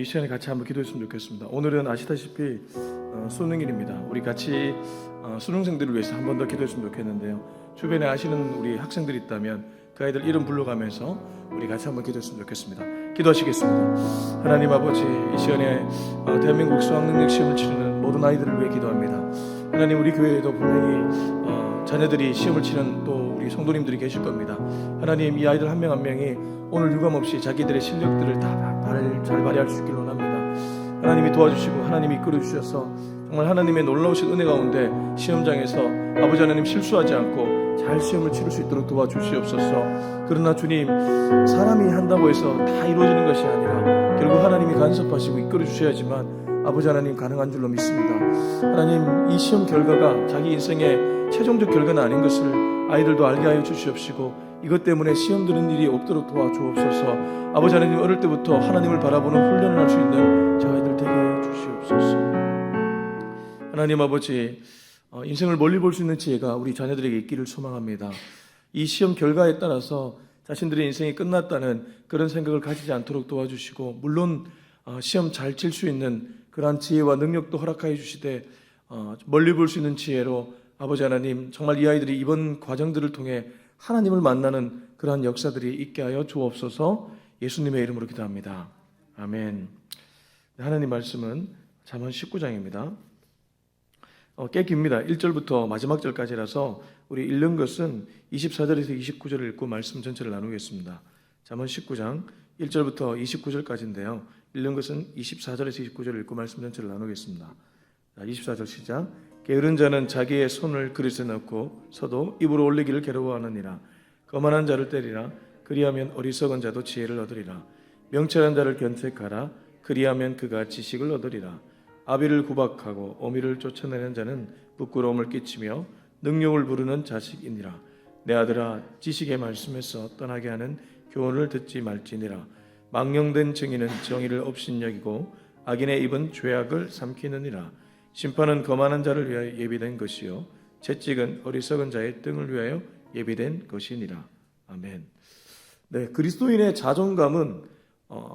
시간에 같이 한번 기도했으면 좋겠습니다. 오늘은 아시다시피 수능일입니다. 우리 같이 수능생들을 위해서 한 번 더 기도했으면 좋겠는데요. 주변에 아시는 우리 학생들이 있다면 그 아이들 이름 불러가면서 우리 같이 한번 기도했으면 좋겠습니다. 기도하시겠습니다. 하나님 아버지, 이 시간에 대한민국 수학능력 시험을 치르는 모든 아이들을 위해 기도합니다. 하나님, 우리 교회에도 분명히 자녀들이 시험을 치는 또 우리 성도님들이 계실 겁니다. 하나님, 이 아이들 한 명 한 명이 오늘 유감없이 자기들의 실력들을 다 잘 발휘할 수 있기를 원합니다. 하나님이 도와주시고 하나님이 이끌어 주셔서 정말 하나님의 놀라우신 은혜 가운데 시험장에서 아버지 하나님 실수하지 않고 잘 시험을 치를 수 있도록 도와주시옵소서. 그러나 주님, 사람이 한다고 해서 다 이루어지는 것이 아니라 결국 하나님이 간섭하시고 이끌어 주셔야지만 아버지 하나님 가능한 줄로 믿습니다. 하나님, 이 시험 결과가 자기 인생의 최종적 결과는 아닌 것을 아이들도 알게 하여 주시옵시고 이것 때문에 시험 드는 일이 없도록 도와주옵소서. 아버지 하나님, 어릴 때부터 하나님을 바라보는 훈련을 할 수 있는 저 아이들 되게 하여 주시옵소서. 하나님 아버지, 인생을 멀리 볼 수 있는 지혜가 우리 자녀들에게 있기를 소망합니다. 이 시험 결과에 따라서 자신들의 인생이 끝났다는 그런 생각을 가지지 않도록 도와주시고, 물론 시험 잘 칠 수 있는 그러한 지혜와 능력도 허락하여 주시되 멀리 볼 수 있는 지혜로 아버지 하나님, 정말 이 아이들이 이번 과정들을 통해 하나님을 만나는 그러한 역사들이 있게 하여 주옵소서. 예수님의 이름으로 기도합니다. 아멘. 하나님 말씀은 잠언 19장입니다. 꽤 깁니다. 1절부터 마지막 절까지라서 우리 읽는 것은 24절에서 29절을 읽고 말씀 전체를 나누겠습니다. 잠언 19장 1절부터 29절까지인데요. 읽는 것은 24절에서 29절을 읽고 말씀 전체를 나누겠습니다. 24절 시작. 게으른 자는 자기의 손을 그릇에 넣고 서도 입으로 올리기를 괴로워하느니라. 거만한 자를 때리라. 그리하면 어리석은 자도 지혜를 얻으리라. 명철한 자를 견책하라. 그리하면 그가 지식을 얻으리라. 아비를 구박하고 어미를 쫓아내는 자는 부끄러움을 끼치며 능욕을 부르는 자식이니라. 내 아들아, 지식의 말씀에서 떠나게 하는 교훈을 듣지 말지니라. 망령된 증인은 정의를 업신여기고 악인의 입은 죄악을 삼키느니라. 심판은 거만한 자를 위하여 예비된 것이요 채찍은 어리석은 자의 등을 위하여 예비된 것이니라. 아멘. 네, 그리스도인의 자존감은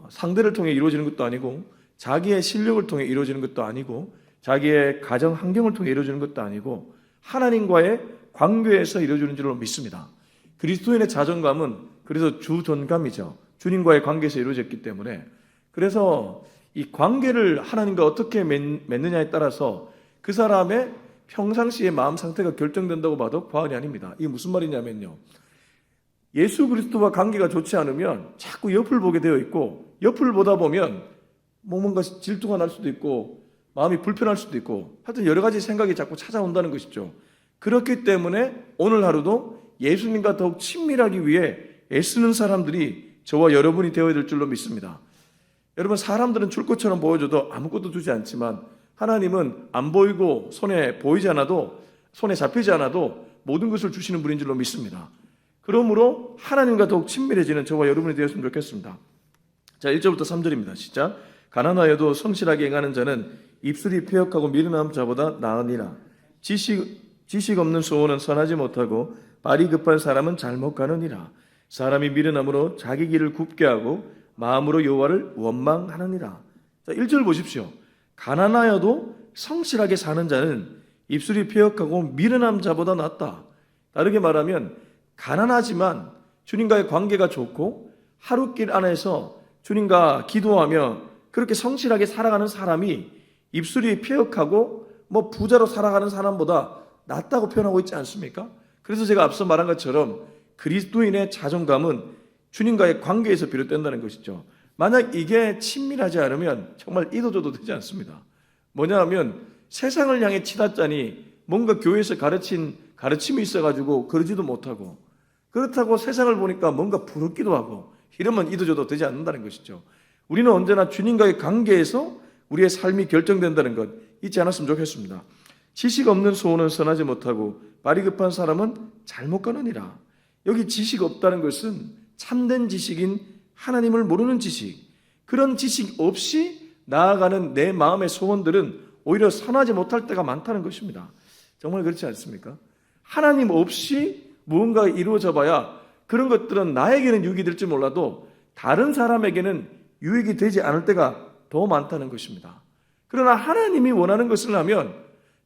상대를 통해 이루어지는 것도 아니고 자기의 실력을 통해 이루어지는 것도 아니고 자기의 가정 환경을 통해 이루어지는 것도 아니고 하나님과의 관계에서 이루어지는 줄로 믿습니다. 그리스도인의 자존감은 그래서 주존감이죠. 주님과의 관계에서 이루어졌기 때문에, 그래서 이 관계를 하나님과 어떻게 맺느냐에 따라서 그 사람의 평상시의 마음 상태가 결정된다고 봐도 과언이 아닙니다. 이게 무슨 말이냐면요, 예수 그리스도와 관계가 좋지 않으면 자꾸 옆을 보게 되어 있고, 옆을 보다 보면 뭔가 질투가 날 수도 있고 마음이 불편할 수도 있고, 하여튼 여러 가지 생각이 자꾸 찾아온다는 것이죠. 그렇기 때문에 오늘 하루도 예수님과 더욱 친밀하기 위해 애쓰는 사람들이 저와 여러분이 되어야 될 줄로 믿습니다. 여러분, 사람들은 줄 것처럼 보여줘도 아무것도 주지 않지만 하나님은 안 보이고 손에 보이지 않아도, 손에 잡히지 않아도 모든 것을 주시는 분인 줄로 믿습니다. 그러므로 하나님과 더욱 친밀해지는 저와 여러분이 되었으면 좋겠습니다. 자, 1절부터 3절입니다. 시작. 가난하여도 성실하게 행하는 자는 입술이 패역하고 미련한 자보다 나으니라. 지식 없는 소원은 선하지 못하고 발이 급한 사람은 잘못 가느니라. 사람이 미련함으로 자기 길을 굽게 하고 마음으로 여호와를 원망하느니라. 자, 1절 보십시오. 가난하여도 성실하게 사는 자는 입술이 패역하고 미련한 자보다 낫다. 다르게 말하면 가난하지만 주님과의 관계가 좋고 하루길 안에서 주님과 기도하며 그렇게 성실하게 살아가는 사람이 입술이 패역하고 부자로 살아가는 사람보다 낫다고 표현하고 있지 않습니까? 그래서 제가 앞서 말한 것처럼 그리스도인의 자존감은 주님과의 관계에서 비롯된다는 것이죠. 만약 이게 친밀하지 않으면 정말 이도저도 되지 않습니다. 뭐냐 하면 세상을 향해 치닫자니 뭔가 교회에서 가르친 가르침이 있어가지고 그러지도 못하고, 그렇다고 세상을 보니까 뭔가 부럽기도 하고, 이러면 이도저도 되지 않는다는 것이죠. 우리는 언제나 주님과의 관계에서 우리의 삶이 결정된다는 것 잊지 않았으면 좋겠습니다. 지식 없는 소원은 선하지 못하고 발이 급한 사람은 잘못 가느니라. 여기 지식 없다는 것은 참된 지식인 하나님을 모르는 지식, 그런 지식 없이 나아가는 내 마음의 소원들은 오히려 선하지 못할 때가 많다는 것입니다. 정말 그렇지 않습니까? 하나님 없이 무언가 이루어져 봐야 그런 것들은 나에게는 유익이 될지 몰라도 다른 사람에게는 유익이 되지 않을 때가 더 많다는 것입니다. 그러나 하나님이 원하는 것을 하면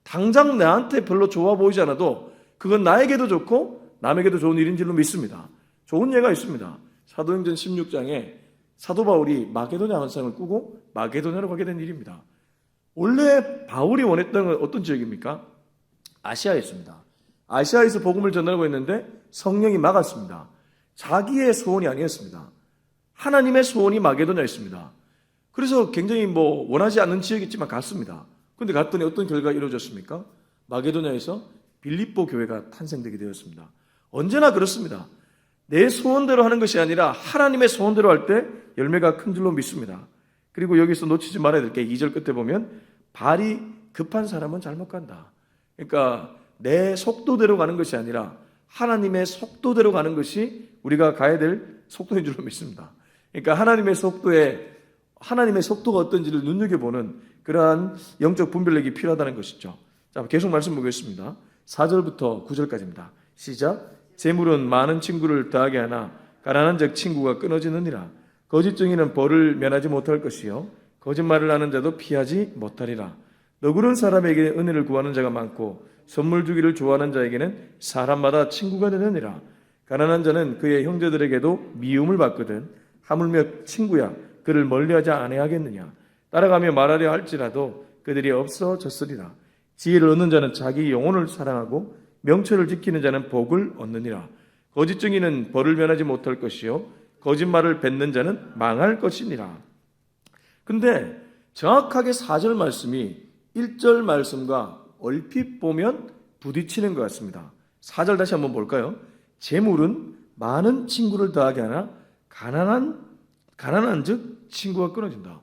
당장 나한테 별로 좋아 보이지 않아도 그건 나에게도 좋고 남에게도 좋은 일인 줄로 믿습니다. 좋은 예가 있습니다. 사도행전 16장에 사도 바울이 마게도냐 환상을 꾸고 마게도냐로 가게 된 일입니다. 원래 바울이 원했던 건 어떤 지역입니까? 아시아였습니다. 아시아에서 복음을 전하고 있는데 성령이 막았습니다. 자기의 소원이 아니었습니다. 하나님의 소원이 마게도냐였습니다. 그래서 굉장히 원하지 않는 지역이지만 갔습니다. 그런데 갔더니 어떤 결과가 이루어졌습니까? 마게도냐에서 빌립보 교회가 탄생되게 되었습니다. 언제나 그렇습니다. 내 소원대로 하는 것이 아니라 하나님의 소원대로 할 때 열매가 큰 줄로 믿습니다. 그리고 여기서 놓치지 말아야 될 게 2절 끝에 보면 발이 급한 사람은 잘못 간다. 그러니까 내 속도대로 가는 것이 아니라 하나님의 속도대로 가는 것이 우리가 가야 될 속도인 줄로 믿습니다. 그러니까 하나님의 속도가 어떤지를 눈여겨보는 그러한 영적 분별력이 필요하다는 것이죠. 자, 계속 말씀 보겠습니다. 4절부터 9절까지입니다. 시작. 재물은 많은 친구를 더하게 하나 가난한 적 친구가 끊어지느니라. 거짓 증인은 벌을 면하지 못할 것이요 거짓말을 하는 자도 피하지 못하리라. 너그러운 사람에게 은혜를 구하는 자가 많고 선물 주기를 좋아하는 자에게는 사람마다 친구가 되느니라. 가난한 자는 그의 형제들에게도 미움을 받거든 하물며 친구야 그를 멀리하지 아니하겠느냐. 따라가며 말하려 할지라도 그들이 없어졌으리라. 지혜를 얻는 자는 자기 영혼을 사랑하고 명철을 지키는 자는 복을 얻느니라. 거짓 증인은 벌을 면하지 못할 것이요 거짓말을 뱉는 자는 망할 것이니라. 근데 정확하게 4절 말씀이 1절 말씀과 얼핏 보면 부딪히는 것 같습니다. 4절 다시 한번 볼까요? 재물은 많은 친구를 더하게 하나 가난한 즉 친구가 끊어진다.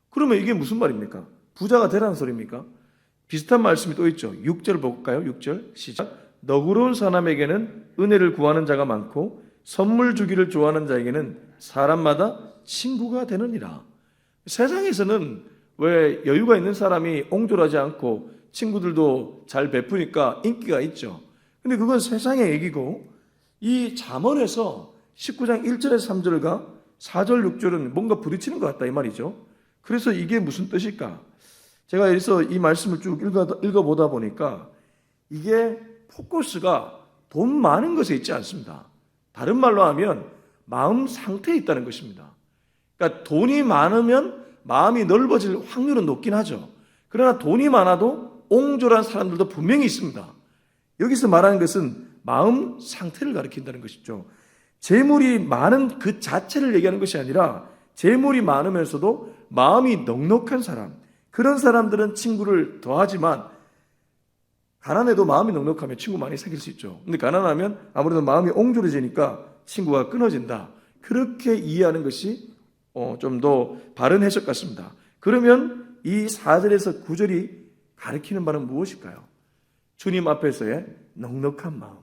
그러면 이게 무슨 말입니까? 부자가 되라는 소리입니까? 비슷한 말씀이 또 있죠. 6절 볼까요? 6절 시작. 너그러운 사람에게는 은혜를 구하는 자가 많고 선물 주기를 좋아하는 자에게는 사람마다 친구가 되느니라. 세상에서는 왜 여유가 있는 사람이 옹졸하지 않고 친구들도 잘 베푸니까 인기가 있죠. 근데 그건 세상의 얘기고 이 잠언에서 19장 1절에서 3절과 4절 6절은 뭔가 부딪히는 것 같다 이 말이죠. 그래서 이게 무슨 뜻일까? 제가 여기서 이 말씀을 쭉 읽어보다 보니까 이게 포커스가 돈 많은 것에 있지 않습니다. 다른 말로 하면 마음 상태에 있다는 것입니다. 그러니까 돈이 많으면 마음이 넓어질 확률은 높긴 하죠. 그러나 돈이 많아도 옹졸한 사람들도 분명히 있습니다. 여기서 말하는 것은 마음 상태를 가리킨다는 것이죠. 재물이 많은 그 자체를 얘기하는 것이 아니라 재물이 많으면서도 마음이 넉넉한 사람, 그런 사람들은 친구를 더하지만 가난해도 마음이 넉넉하면 친구 많이 사귈 수 있죠. 근데 가난하면 아무래도 마음이 옹졸해지니까 친구가 끊어진다. 그렇게 이해하는 것이 좀 더 바른 해석 같습니다. 그러면 이 4절에서 9절이 가리키는 바는 무엇일까요? 주님 앞에서의 넉넉한 마음.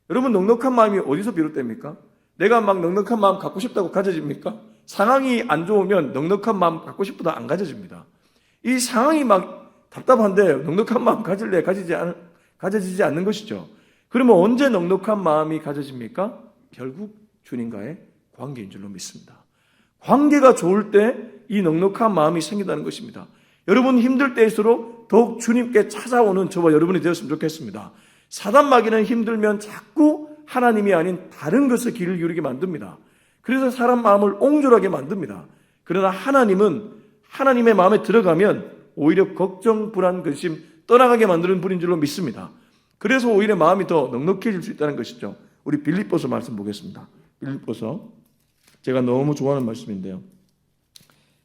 여러분 넉넉한 마음이 어디서 비롯됩니까? 내가 막 넉넉한 마음 갖고 싶다고 가져집니까? 상황이 안 좋으면 넉넉한 마음 갖고 싶어도 안 가져집니다. 이 상황이 막 답답한데 넉넉한 마음 가질래 가져지지 않는 것이죠. 그러면 언제 넉넉한 마음이 가져집니까? 결국 주님과의 관계인 줄로 믿습니다. 관계가 좋을 때 이 넉넉한 마음이 생긴다는 것입니다. 여러분 힘들 때일수록 더욱 주님께 찾아오는 저와 여러분이 되었으면 좋겠습니다. 사단 마귀는 힘들면 자꾸 하나님이 아닌 다른 것에 귀를 기울이게 만듭니다. 그래서 사람 마음을 옹졸하게 만듭니다. 그러나 하나님은 하나님의 마음에 들어가면 오히려 걱정, 불안, 근심 떠나가게 만드는 분인 줄로 믿습니다. 그래서 오히려 마음이 더 넉넉해질 수 있다는 것이죠. 우리 빌립보서 말씀 보겠습니다. 빌립보서 제가 너무 좋아하는 말씀인데요.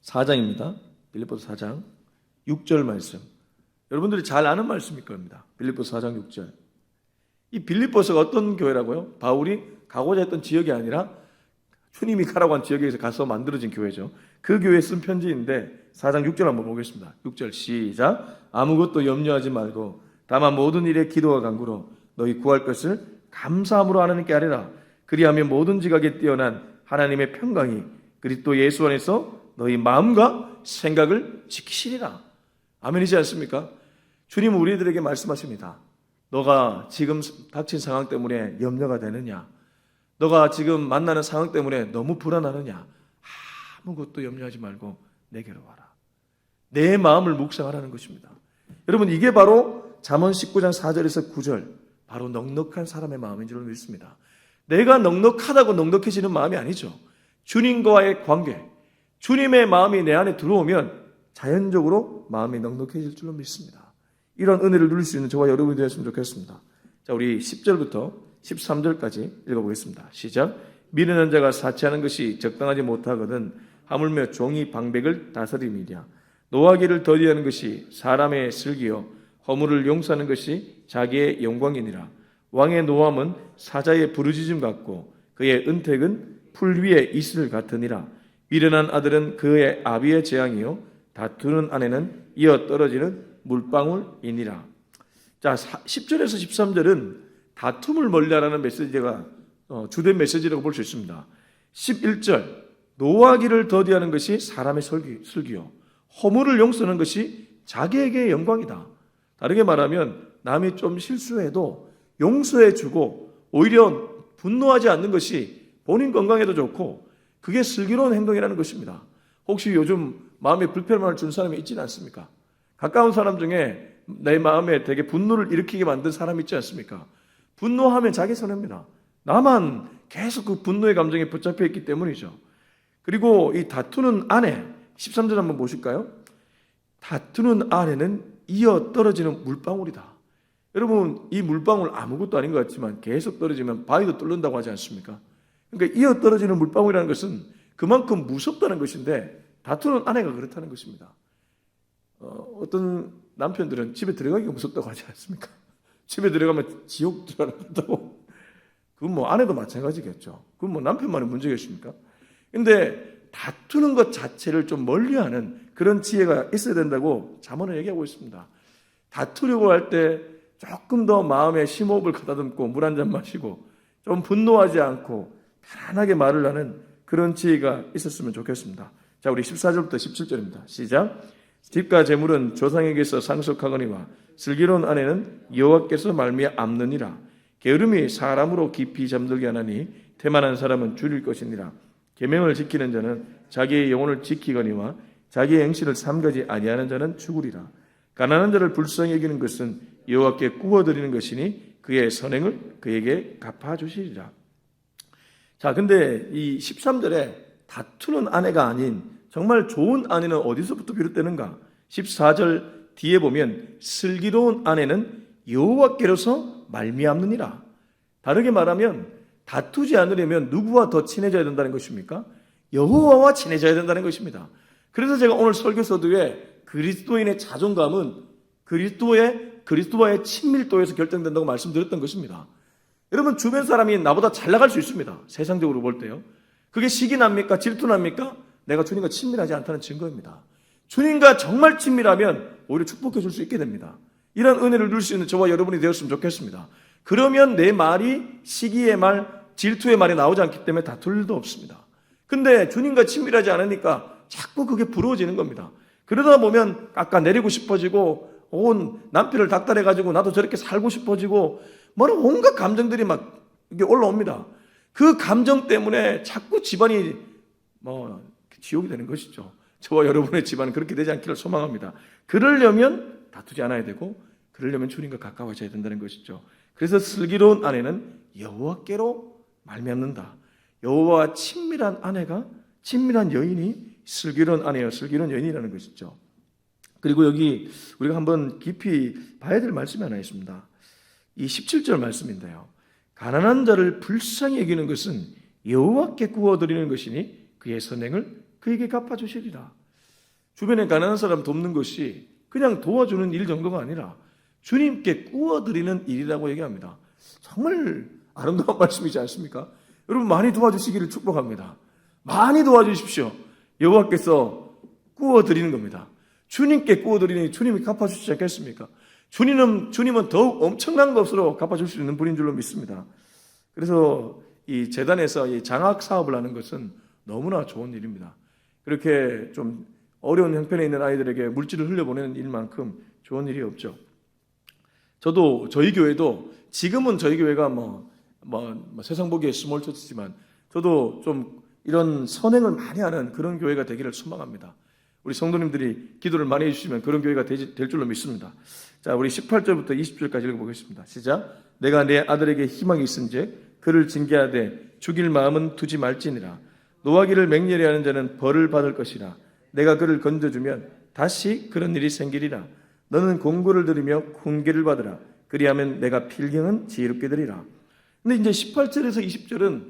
4장입니다. 빌립보서 4장 6절 말씀. 여러분들이 잘 아는 말씀일 겁니다. 빌립보서 4장 6절. 이 빌립보서가 어떤 교회라고요? 바울이 가고자 했던 지역이 아니라 주님이 가라고 한 지역에서 가서 만들어진 교회죠. 그 교회에 쓴 편지인데 4장 6절 한번 보겠습니다. 6절 시작. 아무것도 염려하지 말고 다만 모든 일에 기도와 간구로 너희 구할 것을 감사함으로 하나님께 아뢰라. 그리하면 모든 지각에 뛰어난 하나님의 평강이 그리스도 예수 안에서 너희 마음과 생각을 지키시리라. 아멘이지 않습니까? 주님은 우리들에게 말씀하십니다. 너가 지금 닥친 상황 때문에 염려가 되느냐? 너가 지금 만나는 상황 때문에 너무 불안하느냐? 아무것도 염려하지 말고 내게로 와라. 내 마음을 묵상하라는 것입니다. 여러분, 이게 바로 잠언 19장 4절에서 9절, 바로 넉넉한 사람의 마음인 줄 믿습니다. 내가 넉넉하다고 넉넉해지는 마음이 아니죠. 주님과의 관계, 주님의 마음이 내 안에 들어오면 자연적으로 마음이 넉넉해질 줄로 믿습니다. 이런 은혜를 누릴 수 있는 저와 여러분이 되었으면 좋겠습니다. 자, 우리 10절부터 13절까지 읽어보겠습니다. 시작. 미련한 자가 사치하는 것이 적당하지 못하거든 하물며 종이 방백을 다스림이랴. 노하기를 더디하는 것이 사람의 슬기요 허물을 용서하는 것이 자기의 영광이니라. 왕의 노함은 사자의 부르짖음 같고 그의 은택은 풀 위에 이슬 같으니라. 미련한 아들은 그의 아비의 재앙이요 다투는 아내는 이어 떨어지는 물방울이니라. 자, 10절에서 13절은 다툼을 멀리하라는 메시지가 주된 메시지라고 볼 수 있습니다. 11절, 노하기를 더디하는 것이 사람의 슬기요 허물을 용서하는 것이 자기에게 영광이다. 다르게 말하면 남이 좀 실수해도 용서해주고 오히려 분노하지 않는 것이 본인 건강에도 좋고 그게 슬기로운 행동이라는 것입니다. 혹시 요즘 마음에 불편함을 준 사람이 있지는 않습니까? 가까운 사람 중에 내 마음에 되게 분노를 일으키게 만든 사람이 있지 않습니까? 분노하면 자기 손해입니다. 나만 계속 그 분노의 감정에 붙잡혀 있기 때문이죠. 그리고 이 다투는 아내, 13절 한번 보실까요? 다투는 아내는 이어 떨어지는 물방울이다. 여러분, 이 물방울 아무것도 아닌 것 같지만 계속 떨어지면 바위도 뚫는다고 하지 않습니까? 그러니까 이어 떨어지는 물방울이라는 것은 그만큼 무섭다는 것인데 다투는 아내가 그렇다는 것입니다. 어떤 남편들은 집에 들어가기가 무섭다고 하지 않습니까? 집에 들어가면 지옥 들어간다고. 그건 뭐 아내도 마찬가지겠죠. 그건 뭐 남편만의 문제겠습니까? 근데 다투는 것 자체를 좀 멀리하는 그런 지혜가 있어야 된다고 잠언을 얘기하고 있습니다. 다투려고 할 때 조금 더 마음에 심호흡을 가다듬고 물 한 잔 마시고 좀 분노하지 않고 편안하게 말을 하는 그런 지혜가 있었으면 좋겠습니다. 자, 우리 14절부터 17절입니다. 시작. 집과 재물은 조상에게서 상속하거니와 슬기로운 아내는 여호와께서 말미암느니라. 게으름이 사람으로 깊이 잠들게 하나니 태만한 사람은 줄일 것이니라. 계명을 지키는 자는 자기의 영혼을 지키거니와 자기의 행실을 삼가지 아니하는 자는 죽으리라. 가난한 자를 불쌍히 여기는 것은 여호와께 구워드리는 것이니 그의 선행을 그에게 갚아주시리라. 자, 근데 이 13절에 다투는 아내가 아닌 정말 좋은 아내는 어디서부터 비롯되는가? 14절 뒤에 보면 슬기로운 아내는 여호와께로서 말미암느니라. 다르게 말하면 다투지 않으려면 누구와 더 친해져야 된다는 것입니까? 여호와와 친해져야 된다는 것입니다. 그래서 제가 오늘 설교 서두에 그리스도인의 자존감은 그리스도와의 친밀도에서 결정된다고 말씀드렸던 것입니다. 여러분, 주변 사람이 나보다 잘 나갈 수 있습니다. 세상적으로 볼 때요. 그게 시기 납니까? 질투 납니까? 내가 주님과 친밀하지 않다는 증거입니다. 주님과 정말 친밀하면 오히려 축복해 줄 수 있게 됩니다. 이런 은혜를 누릴 수 있는 저와 여러분이 되었으면 좋겠습니다. 그러면 내 말이 시기의 말, 질투의 말이 나오지 않기 때문에 다툴 일도 없습니다. 근데 주님과 친밀하지 않으니까 자꾸 그게 부러워지는 겁니다. 그러다 보면 깎아내리고 싶어지고 온 남편을 닥달해가지고 나도 저렇게 살고 싶어지고 뭐라 온갖 감정들이 막 이게 올라옵니다. 그 감정 때문에 자꾸 집안이 지옥이 되는 것이죠. 저와 여러분의 집안은 그렇게 되지 않기를 소망합니다. 그러려면 다투지 않아야 되고 그러려면 주님과 가까워져야 된다는 것이죠. 그래서 슬기로운 아내는 여호와께로 말미암는다. 여호와와 친밀한 아내가, 친밀한 여인이 슬기로운 아내여 슬기로운 여인이라는 것이죠. 그리고 여기 우리가 한번 깊이 봐야 될 말씀이 하나 있습니다. 이 17절 말씀인데요. 가난한 자를 불쌍히 여기는 것은 여호와께 구워드리는 것이니 그의 선행을 그에게 갚아주시리라. 주변에 가난한 사람 돕는 것이 그냥 도와주는 일 정도가 아니라 주님께 구워드리는 일이라고 얘기합니다. 정말 아름다운 말씀이지 않습니까? 여러분, 많이 도와주시기를 축복합니다. 많이 도와주십시오. 여호와께서 구워드리는 겁니다. 주님께 구워드리니 주님이 갚아주시지 않겠습니까? 주님은 더욱 엄청난 것으로 갚아줄 수 있는 분인 줄로 믿습니다. 그래서 이 재단에서 이 장학 사업을 하는 것은 너무나 좋은 일입니다. 그렇게 좀 어려운 형편에 있는 아이들에게 물질을 흘려보내는 일만큼 좋은 일이 없죠. 저도 저희 교회도 지금은 저희 교회가 세상 보기에 스몰 처치지만 저도 좀 이런 선행을 많이 하는 그런 교회가 되기를 소망합니다. 우리 성도님들이 기도를 많이 해주시면 그런 교회가 될 줄로 믿습니다. 자, 우리 18절부터 20절까지 읽어보겠습니다. 시작. 내가 내 아들에게 희망이 있은즉 그를 징계하되 죽일 마음은 두지 말지니라. 노하기를 맹렬히 하는 자는 벌을 받을 것이라. 내가 그를 건져주면 다시 그런 일이 생기리라. 너는 공고를 들으며 훈계를 받으라. 그리하면 내가 필경은 지혜롭게 되리라. 근데 이제 18절에서 20절은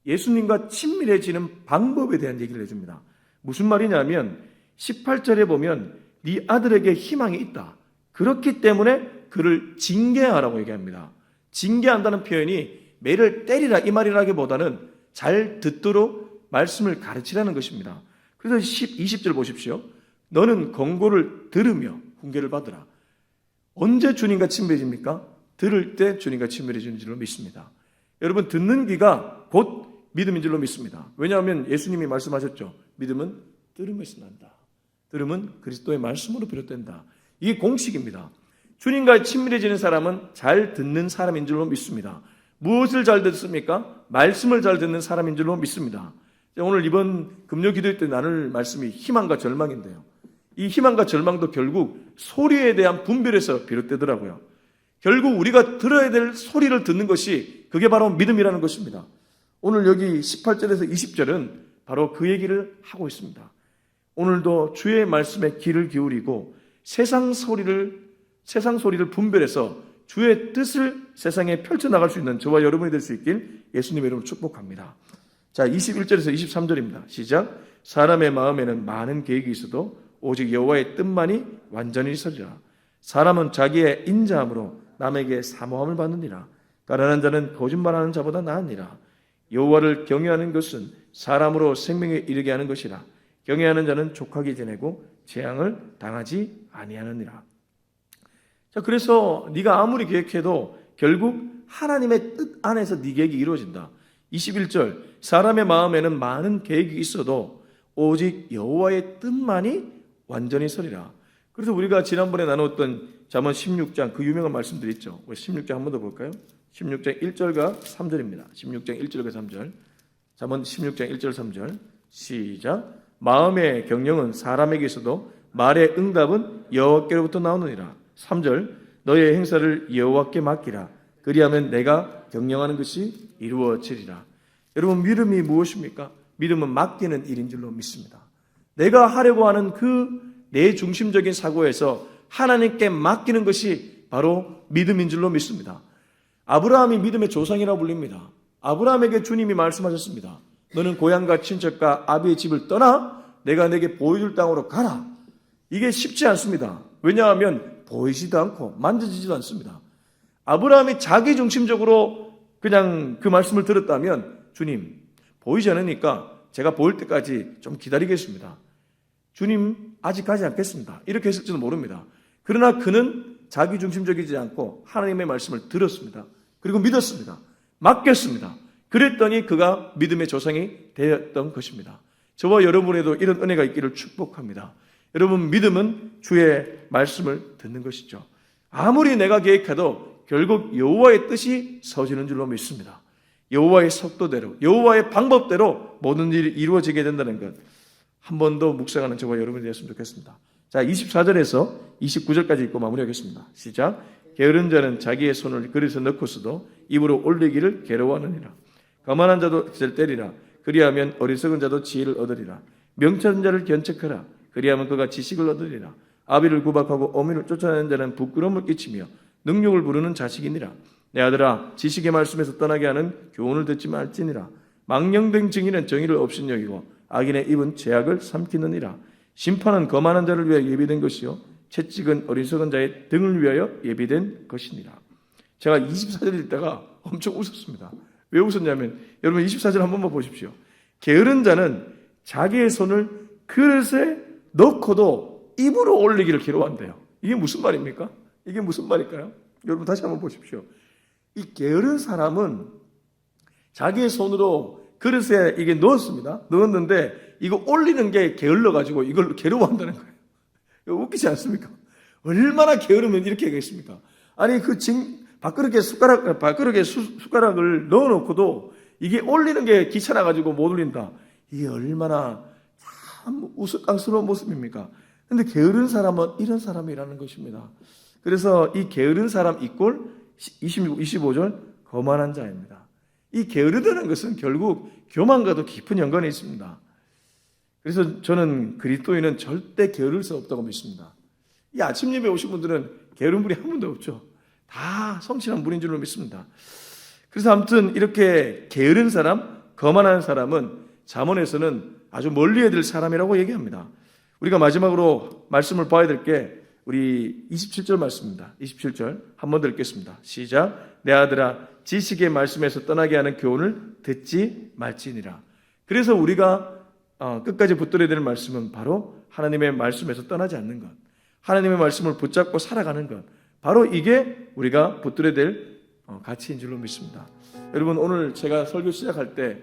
예수님과 친밀해지는 방법에 대한 얘기를 해줍니다. 무슨 말이냐면 18절에 보면 네 아들에게 희망이 있다. 그렇기 때문에 그를 징계하라고 얘기합니다. 징계한다는 표현이 매를 때리라 이 말이라기보다는 잘 듣도록 말씀을 가르치라는 것입니다. 그래서 20절 보십시오. 너는 권고를 들으며 훈계를 받으라. 언제 주님과 친밀해집니까? 들을 때 주님과 친밀해지는 줄로 믿습니다. 여러분, 듣는 귀가 곧 믿음인 줄로 믿습니다. 왜냐하면 예수님이 말씀하셨죠. 믿음은 들음에서 난다. 들음은 그리스도의 말씀으로 비롯된다. 이게 공식입니다. 주님과 친밀해지는 사람은 잘 듣는 사람인 줄로 믿습니다. 무엇을 잘 듣습니까? 말씀을 잘 듣는 사람인 줄로 믿습니다. 오늘 이번 금요 기도회 때 나눌 말씀이 희망과 절망인데요. 이 희망과 절망도 결국 소리에 대한 분별에서 비롯되더라고요. 결국 우리가 들어야 될 소리를 듣는 것이 그게 바로 믿음이라는 것입니다. 오늘 여기 18절에서 20절은 바로 그 얘기를 하고 있습니다. 오늘도 주의 말씀에 귀를 기울이고 세상 소리를 분별해서 주의 뜻을 세상에 펼쳐나갈 수 있는 저와 여러분이 될 수 있길 예수님의 이름으로 축복합니다. 자, 21절에서 23절입니다. 시작. 사람의 마음에는 많은 계획이 있어도 오직 여호와의 뜻만이 완전히 서리라. 사람은 자기의 인자함으로 남에게 사모함을 받느니라. 가난한 자는 거짓말하는 자보다 나으니라. 여호와를 경외하는 것은 사람으로 생명에 이르게 하는 것이라. 경외하는 자는 족하게 지내고 재앙을 당하지 아니하느니라. 자, 그래서 네가 아무리 계획해도 결국 하나님의 뜻 안에서 네 계획이 이루어진다. 21절. 사람의 마음에는 많은 계획이 있어도 오직 여호와의 뜻만이 완전히 서리라. 그래서 우리가 지난번에 나눴던 잠언 16장 그 유명한 말씀들이 있죠. 16장 한 번 더 볼까요? 16장 1절과 3절입니다. 16장 1절과 3절. 잠언 16장 1절 3절. 시작. 마음의 경영은 사람에게 있어도 말의 응답은 여호와께로부터 나오느니라. 3절. 너의 행사를 여호와께 맡기라. 그리하면 내가 경영하는 것이 이루어지리라. 여러분, 믿음이 무엇입니까? 믿음은 맡기는 일인 줄로 믿습니다. 내가 하려고 하는 그 내 중심적인 사고에서 하나님께 맡기는 것이 바로 믿음인 줄로 믿습니다. 아브라함이 믿음의 조상이라고 불립니다. 아브라함에게 주님이 말씀하셨습니다. 너는 고향과 친척과 아비의 집을 떠나 내가 내게 보여줄 땅으로 가라. 이게 쉽지 않습니다. 왜냐하면 보이지도 않고 만져지지도 않습니다. 아브라함이 자기 중심적으로 그냥 그 말씀을 들었다면 주님, 보이지 않으니까 제가 보일 때까지 좀 기다리겠습니다. 주님, 아직 가지 않겠습니다. 이렇게 했을지도 모릅니다. 그러나 그는 자기 중심적이지 않고 하나님의 말씀을 들었습니다. 그리고 믿었습니다. 맡겼습니다. 그랬더니 그가 믿음의 조상이 되었던 것입니다. 저와 여러분에도 이런 은혜가 있기를 축복합니다. 여러분, 믿음은 주의 말씀을 듣는 것이죠. 아무리 내가 계획해도 결국 여호와의 뜻이 서지는 줄로 믿습니다. 여호와의 속도대로, 여호와의 방법대로 모든 일이 이루어지게 된다는 것, 한 번 더 묵상하는 저와 여러분이 되었으면 좋겠습니다. 자, 24절에서 29절까지 읽고 마무리하겠습니다. 시작. 게으른 자는 자기의 손을 그릇에 넣고서도 입으로 올리기를 괴로워하느니라. 거만한 자도 때리라. 그리하면 어리석은 자도 지혜를 얻으리라. 명철한 자를 견책하라. 그리하면 그가 지식을 얻으리라. 아비를 구박하고 어미를 쫓아내는 자는 부끄러움을 끼치며 능욕을 부르는 자식이니라. 내 아들아, 지식의 말씀에서 떠나게 하는 교훈을 듣지 말지니라. 망령된 증인은 정의를 업신여기고 악인의 입은 죄악을 삼키느니라. 심판은 거만한 자를 위하여 예비된 것이요 채찍은 어리석은 자의 등을 위하여 예비된 것이니라. 제가 24절 읽다가 엄청 웃었습니다. 왜 웃었냐면 여러분 24절 한 번만 보십시오. 게으른 자는 자기의 손을 그릇에 넣고도 입으로 올리기를 괴로워한대요. 이게 무슨 말입니까? 이게 무슨 말일까요? 여러분 다시 한번 보십시오. 이 게으른 사람은 자기의 손으로 그릇에 이게 넣었습니다. 넣었는데 이거 올리는 게 게을러가지고 이걸 괴로워한다는 거예요. 이거 웃기지 않습니까? 얼마나 게으르면 이렇게 하겠습니까? 아니 밥그릇에 숟가락을 넣어놓고도 이게 올리는 게 귀찮아가지고 못 올린다. 이게 얼마나 참 우스꽝스러운 모습입니까? 근데 게으른 사람은 이런 사람이라는 것입니다. 그래서 이 게으른 사람 이꼴 25절 거만한 자입니다. 이 게으르다는 것은 결국 교만과도 깊은 연관이 있습니다. 그래서 저는 그리스도인은 절대 게으를 수 없다고 믿습니다. 이 아침 예배 오신 분들은 게으른 분이 한 분도 없죠. 다 성실한 분인 줄로 믿습니다. 그래서 아무튼 이렇게 게으른 사람, 거만한 사람은 잠언에서는 아주 멀리해야 될 사람이라고 얘기합니다. 우리가 마지막으로 말씀을 봐야 될 게 우리 27절 말씀입니다. 27절 한번 더 읽겠습니다. 시작. 내 아들아 지식의 말씀에서 떠나게 하는 교훈을 듣지 말지니라. 그래서 우리가 끝까지 붙들어야 될 말씀은 바로 하나님의 말씀에서 떠나지 않는 것, 하나님의 말씀을 붙잡고 살아가는 것, 바로 이게 우리가 붙들어야 될 가치인 줄로 믿습니다. 여러분, 오늘 제가 설교 시작할 때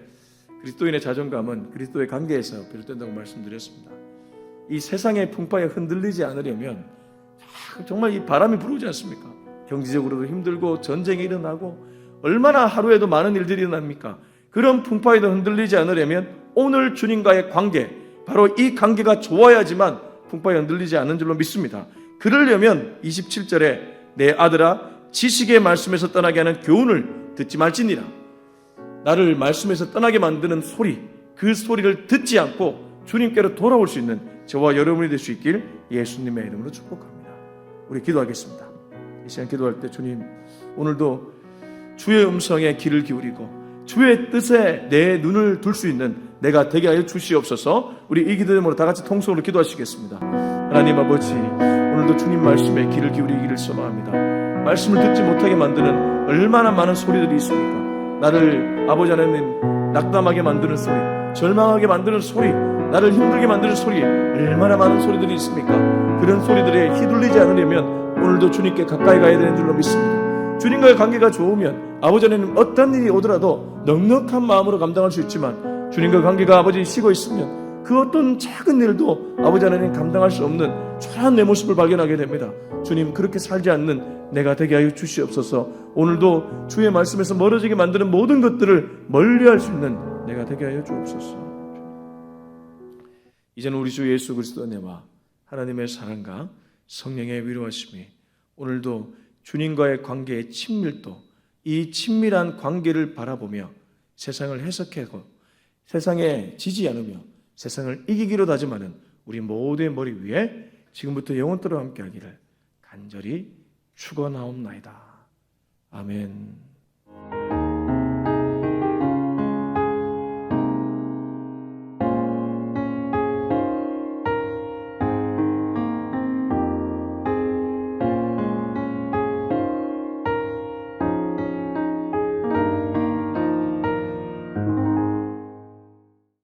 그리스도인의 자존감은 그리스도의 관계에서 비롯된다고 말씀드렸습니다. 이 세상의 풍파에 흔들리지 않으려면 정말 이 바람이 불어오지 않습니까? 경제적으로도 힘들고 전쟁이 일어나고 얼마나 하루에도 많은 일들이 일어납니까? 그런 풍파에도 흔들리지 않으려면 오늘 주님과의 관계, 바로 이 관계가 좋아야지만 풍파에 흔들리지 않는 줄로 믿습니다. 그러려면 27절에 내 아들아 지식의 말씀에서 떠나게 하는 교훈을 듣지 말지니라. 나를 말씀에서 떠나게 만드는 소리, 그 소리를 듣지 않고 주님께로 돌아올 수 있는 저와 여러분이 될 수 있길 예수님의 이름으로 축복합니다. 우리 기도하겠습니다. 이 시간 기도할 때 주님, 오늘도 주의 음성에 귀를 기울이고 주의 뜻에 내 눈을 둘 수 있는 내가 되게 하여 주시옵소서. 우리 이 기도 제목으로 다 같이 통성으로 기도하시겠습니다. 하나님 아버지, 오늘도 주님 말씀에 귀를 기울이기를 소망합니다. 말씀을 듣지 못하게 만드는 얼마나 많은 소리들이 있습니까? 나를 아버지 하나님 낙담하게 만드는 소리, 절망하게 만드는 소리, 나를 힘들게 만드는 소리, 얼마나 많은 소리들이 있습니까? 그런 소리들에 휘둘리지 않으려면 오늘도 주님께 가까이 가야 되는 줄로 믿습니다. 주님과의 관계가 좋으면 아버지 하나님 어떤 일이 오더라도 넉넉한 마음으로 감당할 수 있지만 주님과 관계가 아버지 식어 있으면 그 어떤 작은 일도 아버지 하나님 감당할 수 없는 초라한 내 모습을 발견하게 됩니다. 주님, 그렇게 살지 않는 내가 되게 하여 주시옵소서. 오늘도 주의 말씀에서 멀어지게 만드는 모든 것들을 멀리할 수 있는 내가 되게 하여 주옵소서. 이제는 우리 주 예수 그리스도 은혜와 하나님의 사랑과 성령의 위로하심이 오늘도 주님과의 관계의 친밀도, 이 친밀한 관계를 바라보며 세상을 해석하고 세상에 지지 않으며 세상을 이기기로 다짐하는 우리 모두의 머리 위에 지금부터 영원토록 함께하기를 간절히 축원하옵나이다. 아멘.